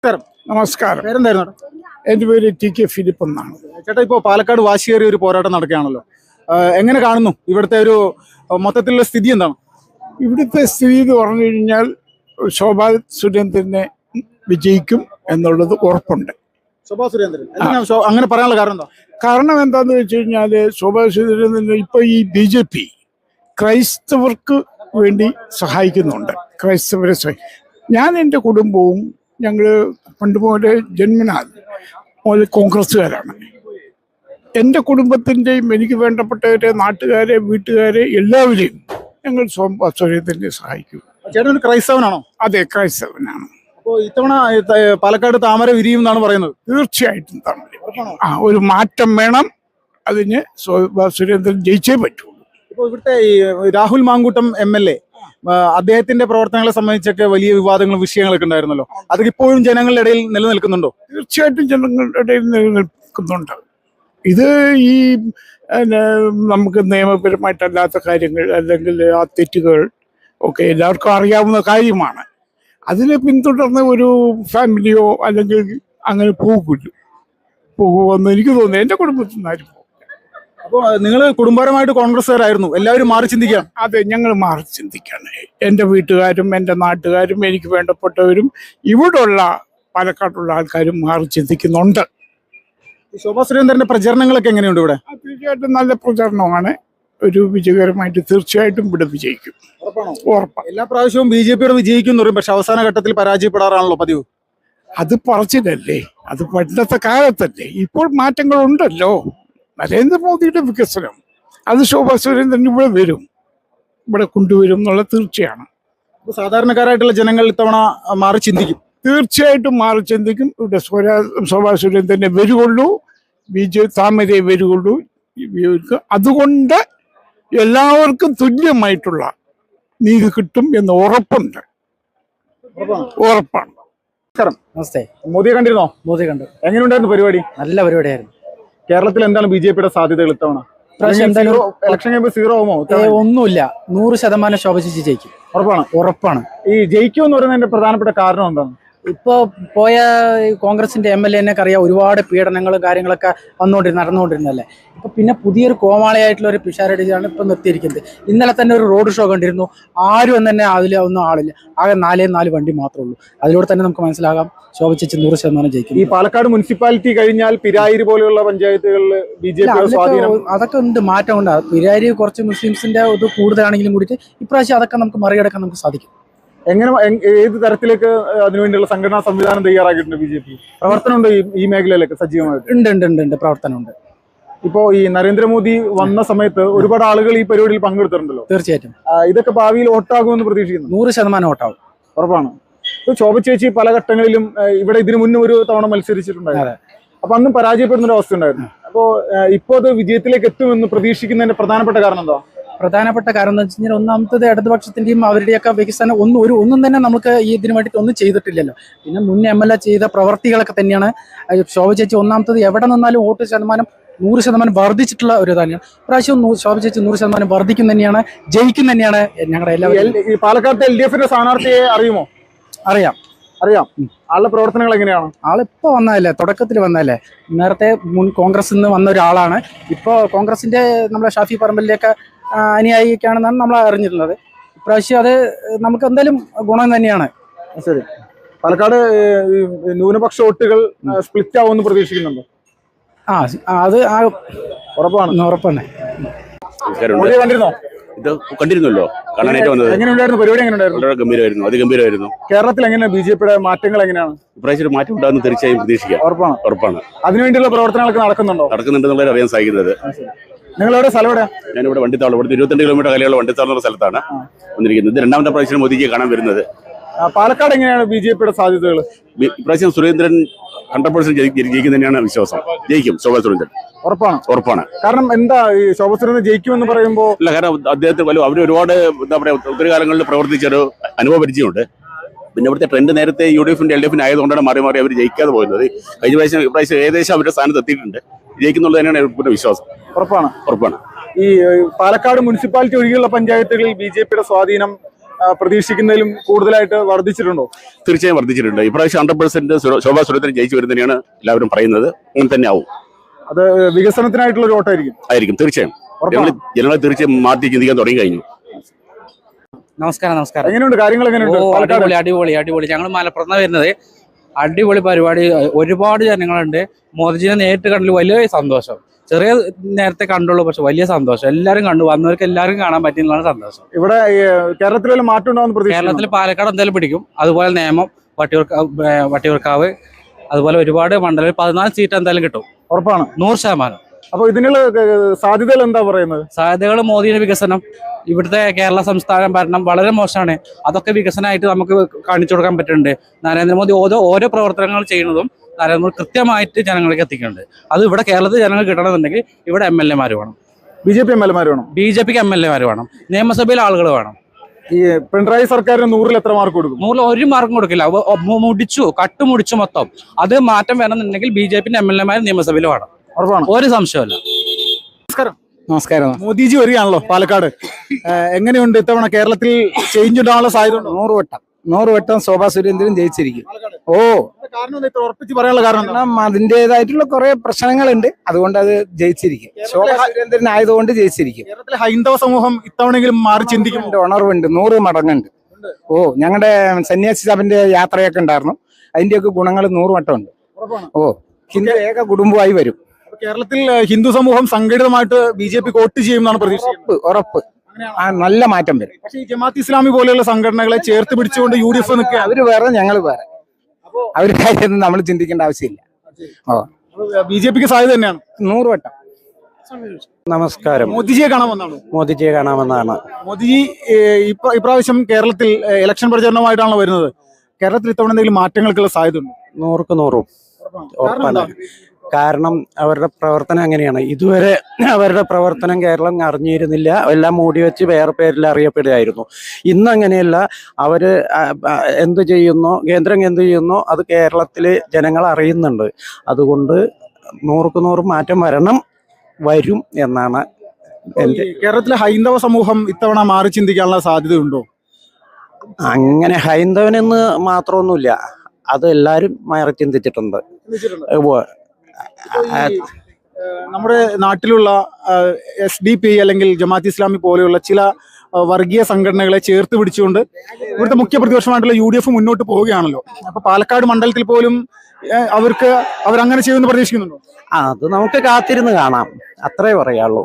നമസ്കാരം. നമസ്കാരം. പേരെന്തായിരുന്നു? എൻ്റെ പേര് ടി.കെ. ഫിലിപ്പ് എന്നാണ്. ചേട്ടാ, ഇപ്പോൾ പാലക്കാട് വാശിയേറിയ ഒരു പോരാട്ടം നടക്കുകയാണല്ലോ. എങ്ങനെ കാണുന്നു ഇവിടുത്തെ ഒരു മൊത്തത്തിലുള്ള സ്ഥിതി എന്താണ്? ഇവിടുത്തെ സ്ഥിതി എന്ന് പറഞ്ഞു കഴിഞ്ഞാൽ ശോഭാ സുരേന്ദ്രനെ വിജയിക്കും എന്നുള്ളത് ഉറപ്പുണ്ട്. ശോഭാ സുരേന്ദ്രൻ അങ്ങനെ പറയാനുള്ള കാരണം എന്താ? കാരണം എന്താന്ന് വെച്ച് കഴിഞ്ഞാൽ ശോഭാ സുരേന്ദ്രൻ ഇപ്പൊ ഈ BJP ക്രൈസ്തവർക്ക് വേണ്ടി സഹായിക്കുന്നുണ്ട്. ക്രൈസ്തവരെ ഞാൻ എൻ്റെ കുടുംബവും ഞങ്ങൾ പണ്ട് പോലെ ജന്മനാൽ മുതൽ കോൺഗ്രസ്സുകാരാണ്. എൻ്റെ കുടുംബത്തിൻ്റെയും എനിക്ക് വേണ്ടപ്പെട്ടവരെ, നാട്ടുകാരെ, വീട്ടുകാരെ എല്ലാവരെയും ഞങ്ങൾ ശോഭാ സുരേന്ദ്രനെ സഹായിക്കും. ചേട്ടൻ ഒരു ക്രൈസ്തവനാണോ? അതെ, ക്രൈസ്തവനാണ്. അപ്പോൾ ഇത്തവണ പാലക്കാട് താമര വിരിയും എന്നാണ് പറയുന്നത്. തീർച്ചയായിട്ടും താമര ഒരു മാറ്റം വേണം. അതിന് ശോഭാ സുരേന്ദ്രൻ ജയിച്ചേ പറ്റുള്ളൂ. ഇപ്പോൾ ഇവിടുത്തെ ഈ രാഹുൽ മാങ്കൂട്ടം MLA അദ്ദേഹത്തിന്റെ പ്രവർത്തനങ്ങളെ സംബന്ധിച്ചൊക്കെ വലിയ വിവാദങ്ങളും വിഷയങ്ങളൊക്കെ ഉണ്ടായിരുന്നല്ലോ. അതൊക്കെ ഇപ്പോഴും ജനങ്ങളുടെ ഇടയിൽ നിലനിൽക്കുന്നുണ്ടോ? തീർച്ചയായിട്ടും ജനങ്ങളുടെ ഇടയിൽ നിലനിൽക്കുന്നുണ്ട്. ഇത് ഈ നമുക്ക് നിയമപരമായിട്ടല്ലാത്ത കാര്യങ്ങൾ അല്ലെങ്കിൽ ആ തെറ്റുകൾ ഒക്കെ എല്ലാവർക്കും അറിയാവുന്ന കാര്യമാണ്. അതിനെ പിന്തുടർന്ന് ഒരു ഫാമിലിയോ അല്ലെങ്കിൽ അങ്ങനെ പോകുമെന്ന് എനിക്ക് തോന്നുന്നു. എൻ്റെ കുടുംബത്തിൽ നിന്നായിരുന്നു. അപ്പോൾ നിങ്ങൾ കുടുംബപരമായിട്ട് കോൺഗ്രസ്സുകാരായിരുന്നു, എല്ലാവരും മാറി ചിന്തിക്കുകയാണ്? അതെ, ഞങ്ങൾ മാറി ചിന്തിക്കുകയാണ്. എൻ്റെ വീട്ടുകാരും എൻ്റെ നാട്ടുകാരും എനിക്ക് വേണ്ടപ്പെട്ടവരും ഇവിടെയുള്ള പാലക്കാട്ടുള്ള ആൾക്കാരും മാറി ചിന്തിക്കുന്നുണ്ട്. ശോഭാ സുരേന്ദ്രന്റെ പ്രചരണങ്ങളൊക്കെ എങ്ങനെയുണ്ട് ഇവിടെ? തീർച്ചയായിട്ടും നല്ല പ്രചരണമാണ്. ഒരു വിജയകരമായിട്ട് തീർച്ചയായിട്ടും ഇവിടെ വിജയിക്കും. ഉറപ്പാണ്. എല്ലാ പ്രാവശ്യവും BJP വിജയിക്കും എന്ന് പറയും, പക്ഷെ അവസാന ഘട്ടത്തിൽ പരാജയപ്പെടാറാണല്ലോ പതിവ്. അത് പറച്ചിലല്ലേ, അത് പണ്ടത്തെ കാലത്തല്ലേ. ഇപ്പോൾ മാറ്റങ്ങളുണ്ടല്ലോ. നരേന്ദ്രമോദിയുടെ വികസനം അത് ശോഭാ സുരേന്ദ്രൻ ഇവിടെ കൊണ്ടുവരും എന്നുള്ള തീർച്ചയാണ്. സാധാരണക്കാരായിട്ടുള്ള ജനങ്ങൾ ഇത്തവണ മാറി ചിന്തിക്കും. തീർച്ചയായിട്ടും മാറി ചിന്തിക്കും. ഇവിടെ ശോഭാ സുരേന്ദ്രനെ വരുള്ളൂ, താമരയെ വരുള്ളൂ. അതുകൊണ്ട് എല്ലാവർക്കും തുല്യമായിട്ടുള്ള നീതി കിട്ടും എന്ന് ഉറപ്പുണ്ട്. ഉറപ്പാണ്. നമസ്തേ. മോദിയെ കണ്ടിരുന്നോ? മോദി കണ്ടു. എങ്ങനെയുണ്ടായിരുന്നു പരിപാടി? നല്ല പരിപാടിയായിരുന്നു. കേരളത്തിൽ എന്താണ് BJP സാധ്യതകൾ ഇത്തവണ? ഇലക്ഷൻ കഴിയുമ്പോൾ 0 ആവുമോ? ഒന്നുമില്ല, 100% ശോഭ ചേച്ചി ജയിക്കും. ഉറപ്പാണ്. ഈ ജയിക്കുമെന്ന് പറയുന്നതിന്റെ പ്രധാനപ്പെട്ട കാരണം എന്താണ്? ഇപ്പൊ പോയ കോൺഗ്രസിന്റെ MLA അറിയാം, ഒരുപാട് പീഡനങ്ങളും കാര്യങ്ങളൊക്കെ നടന്നുകൊണ്ടിരുന്നല്ലേ. ഇപ്പൊ പിന്നെ പുതിയൊരു കോമാളിയായിട്ടുള്ള ഒരു പിഷാരടിയാണ് ഇപ്പൊ നിർത്തിയിരിക്കുന്നത്. ഇന്നലെ തന്നെ ഒരു റോഡ് ഷോ കണ്ടിരുന്നു. ആരും തന്നെ അതിലൊന്നും ആളില്ല. ആകെ 4 വണ്ടി മാത്രമേ ഉള്ളൂ. അതിലൂടെ തന്നെ നമുക്ക് മനസ്സിലാകാം ശോഭ ചേച്ചി 100% ജയിക്കും. ഈ പാലക്കാട് മുനിസിപ്പാലിറ്റി കഴിഞ്ഞാൽ പിരായിരി പോലെയുള്ള പഞ്ചായത്തുകളിൽ BJP അതൊക്കെ ഉണ്ട്, മാറ്റമുണ്ട്. പിരായിരി കുറച്ച് മുസ്ലിംസിന്റെ ഇത് കൂടുതലാണെങ്കിലും കൂടിയിട്ട് ഇപ്രാവശ്യം അതൊക്കെ നമുക്ക് മറികടക്കാൻ നമുക്ക് സാധിക്കും. എങ്ങനെ, ഏത് തരത്തിലേക്ക് അതിനുവേണ്ടിയുള്ള സംഘടനാ സംവിധാനം തയ്യാറാക്കിയിട്ടുണ്ട് BJP? പ്രവർത്തനമുണ്ട് ഈ മേഖലയിലൊക്കെ സജീവമായിട്ട്? ഉണ്ട്, പ്രവർത്തനമുണ്ട്. ഇപ്പോ ഈ നരേന്ദ്രമോദി വന്ന സമയത്ത് ഒരുപാട് ആളുകൾ ഈ പരിപാടിയിൽ പങ്കെടുത്തിട്ടുണ്ടല്ലോ. തീർച്ചയായിട്ടും ഇതൊക്കെ ഭാവിയിൽ വോട്ടാകുമെന്ന് പ്രതീക്ഷിക്കുന്നു. 100% വോട്ടാവും. ഉറപ്പാണ്. ശോഭ ചേച്ചി പല ഘട്ടങ്ങളിലും ഇവിടെ ഇതിനു മുന്നേ ഒരു തവണ മത്സരിച്ചിട്ടുണ്ടായിരുന്നു. അപ്പൊ അന്നും പരാജയപ്പെടുന്ന ഒരു അവസ്ഥ ഉണ്ടായിരുന്നു. അപ്പോ ഇപ്പോ അത് വിജയത്തിലേക്ക് എത്തുമെന്ന് പ്രതീക്ഷിക്കുന്നതിന്റെ പ്രധാനപ്പെട്ട കാരണം എന്താ? പ്രധാനപ്പെട്ട കാരണം എന്ന് വെച്ച് കഴിഞ്ഞാൽ ഒന്നാമത്തത് ഇടതുപക്ഷത്തിന്റെയും അവരുടെയൊക്കെ വികസനം ഒന്നും തന്നെ നമുക്ക് ഈ ഇതിനു വേണ്ടിയിട്ട് ഒന്നും ചെയ്തിട്ടില്ലല്ലോ. പിന്നെ മുന്നേ MLA ചെയ്ത പ്രവർത്തികളൊക്കെ തന്നെയാണ് ശോഭ ചേച്ചി. ഒന്നാമത്തത് എവിടെ നിന്നാലും വോട്ട് ശതമാനം 100% വർദ്ധിച്ചിട്ടുള്ള ഒരു തന്നെയാണ്. ഇപ്രാവശ്യം ശോഭ ചേച്ചി 100% വർദ്ധിക്കും തന്നെയാണ്, ജയിക്കും തന്നെയാണ് ഞങ്ങളുടെ എല്ലാവരും. പാലക്കാട്ടെ LDFന്റെ സ്ഥാനാർത്ഥിയെ അറിയുമോ? അറിയാം. ആളുടെ പ്രവർത്തനങ്ങൾ എങ്ങനെയാണ്? ആളിപ്പോ വന്നതല്ലേ, തുടക്കത്തിൽ വന്നതല്ലേ. നേരത്തെ മുൻ കോൺഗ്രസിൽ നിന്ന് വന്ന ഒരാളാണ്. ഇപ്പോ കോൺഗ്രസിന്റെ നമ്മളെ ഷാഫി പറമ്പലിലേക്ക് അനുയായിക്കാണെന്നാണ് നമ്മൾ അറിഞ്ഞിട്ടുള്ളത്. ഇപ്രാവശ്യം അത് നമുക്ക് എന്തായാലും ഗുണം തന്നെയാണ്. ശരി. പാലക്കാട് ന്യൂനപക്ഷ വോട്ടുകൾ സ്പ്ലിറ്റ് ആവുമെന്ന് പ്രതീക്ഷിക്കുന്നുണ്ടോ? അത് ഉറപ്പാണ്. കണ്ടിരുന്നോ? ഇത് കണ്ടിരുന്നല്ലോ, കാണാനായിട്ട് വന്നത്. എങ്ങനെയുണ്ടായിരുന്നു പരിപാടി? എങ്ങനെയുണ്ടായിരുന്നു? ഗംഭീരമായിരുന്നു, അതിഗംഭീരമായിരുന്നു. കേരളത്തിൽ എങ്ങനെ BJP മാറ്റങ്ങൾ എങ്ങനെയാണ്? ഇപ്രാവശ്യം മാറ്റം ഉണ്ടാകുന്ന തീർച്ചയായും പ്രതീക്ഷിക്കാം. ഉറപ്പാണ്. അതിനുവേണ്ടിയുള്ള പ്രവർത്തനങ്ങളൊക്കെ നടക്കുന്നുണ്ടെന്നുള്ളത് അറിയാൻ സാധിക്കുന്നത്. നിങ്ങളെവിടെ സ്ഥലം എവിടെ? ഞാനിവിടെ വണ്ടിത്താവളം, ഇവിടുത്തെ 22 കിലോമീറ്റർ അകലെയുള്ള വണ്ടിത്താവളം എന്ന സ്ഥലത്താണ് വന്നിരിക്കുന്നത്. രണ്ടാമത്തെ പ്രാവശ്യം മോദിക്ക് കാണാൻ വരുന്നത്. പാലക്കാട് എങ്ങനെയാണ് BJP സാധ്യതകൾ? ഇപ്രാവശ്യം സുരേന്ദ്രൻ 100% ജയിക്കും തന്നെയാണ് വിശ്വാസം. ജയിക്കും ശോഭാ സുരേന്ദ്രൻ. ഉറപ്പാണ്. കാരണം എന്താ ഈ ശോഭാ സുരേന്ദ്രൻ ജയിക്കുമെന്ന് പറയുമ്പോൾ? അല്ല, കാരണം അദ്ദേഹത്തിന് അവർ ഒരുപാട് എന്താ പറയുക, ഒത്തിരി കാലങ്ങളിൽ പ്രവർത്തിച്ചൊരു അനുഭവ പരിചയമുണ്ട്. പിന്നെ ഇവിടുത്തെ ട്രെൻഡ് നേരത്തെ UDFന്റെ LDFന്റെ ആയതുകൊണ്ടാണ് മാറി അവർ ജയിക്കാതെ പോയിരുന്നത്. കഴിഞ്ഞ പ്രാവശ്യം ഏകദേശം അവരുടെ സ്ഥാനത്ത് എത്തിയിട്ടുണ്ട്. ജയിക്കുന്നുള്ളത് തന്നെയാണ് വിശ്വാസം. ഉറപ്പാണ്. ഈ പാലക്കാട് മുനിസിപ്പാലിറ്റി ഒഴികെയുള്ള പഞ്ചായത്തുകളിൽ BJP സ്വാധീനം പ്രതീക്ഷിക്കുന്നതിലും കൂടുതലായിട്ട് വർദ്ധിച്ചിട്ടുണ്ടോ? തീർച്ചയായും വർദ്ധിച്ചിട്ടുണ്ട്. ഇപ്രാവശ്യം 100% ശോഭാ സുരേന്ദ്രൻ ജയിച്ചു വരും തന്നെയാണ് എല്ലാവരും പറയുന്നത്. അങ്ങനെ തന്നെ ആവും. അത് വികസനത്തിനായിട്ടുള്ള ഒരു ആയിരിക്കും തീർച്ചയായും. ജനങ്ങൾ തീർച്ചയായും മാറ്റി ചിന്തിക്കാൻ തുടങ്ങി കഴിഞ്ഞു. നമസ്കാരം. എങ്ങനെയുണ്ട് കാര്യങ്ങൾ? അടിപൊളി. ഞങ്ങൾ മലപ്പുറത്താണ് വരുന്നത്. അടിപൊളി പരിപാടി. ഒരുപാട് ജനങ്ങളുണ്ട്. മോദിജിനെ നേരിട്ട് കണ്ടതിൽ വലിയ സന്തോഷം. ചെറിയ നേരത്തെ കണ്ടുള്ളൂ, പക്ഷെ വലിയ സന്തോഷം. എല്ലാവരും കണ്ടു, വന്നവർക്ക് എല്ലാവരും കാണാൻ പറ്റിയെന്നാണ് സന്തോഷം. ഇവിടെ കേരളത്തിൽ മാറ്റം ഉണ്ടാവുന്ന കേരളത്തിൽ പാലക്കാട് എന്തായാലും പിടിക്കും. അതുപോലെ നേമം, വട്ടിയൂർക്കാവ്, അതുപോലെ ഒരുപാട് മണ്ഡലം 14 സീറ്റ് എന്തായാലും കിട്ടും. ഉറപ്പാണ്, 100%. അപ്പൊ ഇതിനുള്ള സാധ്യതകൾ എന്താ പറയുന്നത്? സാധ്യതകൾ മോദിയുടെ വികസനം, ഇവിടുത്തെ കേരള സംസ്ഥാന ഭരണം വളരെ മോശമാണ്. അതൊക്കെ വികസനമായിട്ട് നമുക്ക് കാണിച്ചു കൊടുക്കാൻ പറ്റുന്നുണ്ട്. നരേന്ദ്രമോദി ഓരോ പ്രവർത്തനങ്ങൾ ചെയ്യുന്നതും നരേന്ദ്രമോദി കൃത്യമായിട്ട് ജനങ്ങളിലേക്ക് എത്തിക്കുന്നുണ്ട്. അത് ഇവിടെ കേരളത്തിൽ ജനങ്ങൾ കിട്ടണമെന്നുണ്ടെങ്കിൽ ഇവിടെ MLA വേണം, BJP MLA വേണം, BJPക്ക് MLA വേണം, നിയമസഭയിൽ ആളുകൾ വേണം. ഈ പിണറായി സർക്കാരിന് 100-ൽ എത്ര മാർക്ക് കൊടുക്കും? 100-ൽ 1 മാർക്കും കൊടുക്കില്ല. കട്ടുമുടിച്ചു മൊത്തം. അത് മാറ്റം വേണമെന്നുണ്ടെങ്കിൽ BJPന്റെ MLA നിയമസഭയിൽ വേണം. ഒരു സംശയമല്ല. നമസ്കാരം. മോദിജി വരികയാണല്ലോ പാലക്കാട്. എങ്ങനെയുണ്ട് ഇത്തവണ കേരളത്തിൽ ചേഞ്ച് ഉണ്ടാകാനുള്ള സാധ്യത? 100 വട്ടം ശോഭാ സുരേന്ദ്രൻ ജയിച്ചിരിക്കും. ഉറപ്പിച്ച് പറയാനുള്ള കാരണം അതിന്റേതായിട്ടുള്ള കുറെ പ്രശ്നങ്ങളുണ്ട്, അതുകൊണ്ട് അത് ജയിച്ചിരിക്കും. ശോഭാ സുരേന്ദ്രൻ ആയതുകൊണ്ട് ജയിച്ചിരിക്കും. കേരളത്തിലെ ഹൈന്ദവ സമൂഹം ഇത്തവണെങ്കിലും മാറി ചിന്തിക്കുന്നുണ്ട്. ഉണർവുണ്ട്, 100 മടങ്ങുണ്ട്. ഞങ്ങളുടെ സന്യാസി സഭന്റെ യാത്രയൊക്കെ ഉണ്ടായിരുന്നു, അതിന്റെയൊക്കെ ഗുണങ്ങൾ 100 വട്ടമുണ്ട്. ഹിന്ദു ഏക കുടുംബമായി വരും. കേരളത്തിൽ ഹിന്ദു സമൂഹം സംഘടിതമായിട്ട് BJP വോട്ട് ചെയ്യുമെന്നാണ് പ്രതീക്ഷ. ഉറപ്പ്. നല്ല മാറ്റം വരും. പക്ഷേ ഈ ജമാഅത്ത് ഇസ്ലാമി പോലെയുള്ള സംഘടനകളെ ചേർത്ത് പിടിച്ചുകൊണ്ട് UDF നിൽക്കുക. അവര് വേറെ, ഞങ്ങൾ വേറെ. അവര് കാര്യമൊന്നും നമ്മൾ ചിന്തിക്കേണ്ട ആവശ്യമില്ല. BJPക്ക് സാധ്യത തന്നെയാണ് 100 വട്ടം. നമസ്കാരം. മോദിജിയെ കാണാൻ വന്നാണ്. മോദിജിയെ കാണാമെന്നാണ്. മോദിജി ഇപ്രാവശ്യം കേരളത്തിൽ ഇലക്ഷൻ പ്രചരണമായിട്ടാണല്ലോ വരുന്നത്. കേരളത്തിൽ ഇത്തവണ എന്തെങ്കിലും മാറ്റങ്ങൾക്കുള്ള സാധ്യത ഉണ്ട്? 100% ഉറപ്പാണ്. കാരണം അവരുടെ പ്രവർത്തനം അങ്ങനെയാണ്. ഇതുവരെ അവരുടെ പ്രവർത്തനം കേരളം അറിഞ്ഞിരുന്നില്ല, എല്ലാം മൂടി വെച്ച് വേറെ പേരിൽ അറിയപ്പെടുകയായിരുന്നു. ഇന്നങ്ങനെയല്ല. അവര് എന്ത് ചെയ്യുന്നോ, കേന്ദ്രം എന്ത് ചെയ്യുന്നോ അത് കേരളത്തിലെ ജനങ്ങൾ അറിയുന്നുണ്ട്. അതുകൊണ്ട് 100% മാറ്റം വരും എന്നാണ് എൻ്റെ. കേരളത്തിലെ ഹൈന്ദവ സമൂഹം ഇത്തവണ മാറി ചിന്തിക്കാനുള്ള സാധ്യതയുണ്ടോ? അങ്ങനെ ഹൈന്ദവനെന്ന് മാത്രമൊന്നുമില്ല, അത് എല്ലാവരും മാറി ചിന്തിച്ചിട്ടുണ്ട്. നമ്മുടെ നാട്ടിലുള്ള SDP അല്ലെങ്കിൽ ജമാഅത്ത് ഇസ്ലാമി പോലെയുള്ള ചില വർഗീയ സംഘടനകളെ ചേർത്ത് പിടിച്ചുകൊണ്ട് ഇവിടുത്തെ മുഖ്യ പ്രതിപക്ഷമായിട്ടുള്ള UDF മുന്നോട്ട് പോവുകയാണല്ലോ. അപ്പൊ പാലക്കാട് മണ്ഡലത്തിൽ പോലും അവരങ്ങനെ ചെയ്യുമെന്ന് പ്രതീക്ഷിക്കുന്നുണ്ടോ? അത് നമുക്ക് കാത്തിരുന്ന് കാണാം, അത്രേ പറയാനുള്ളൂ.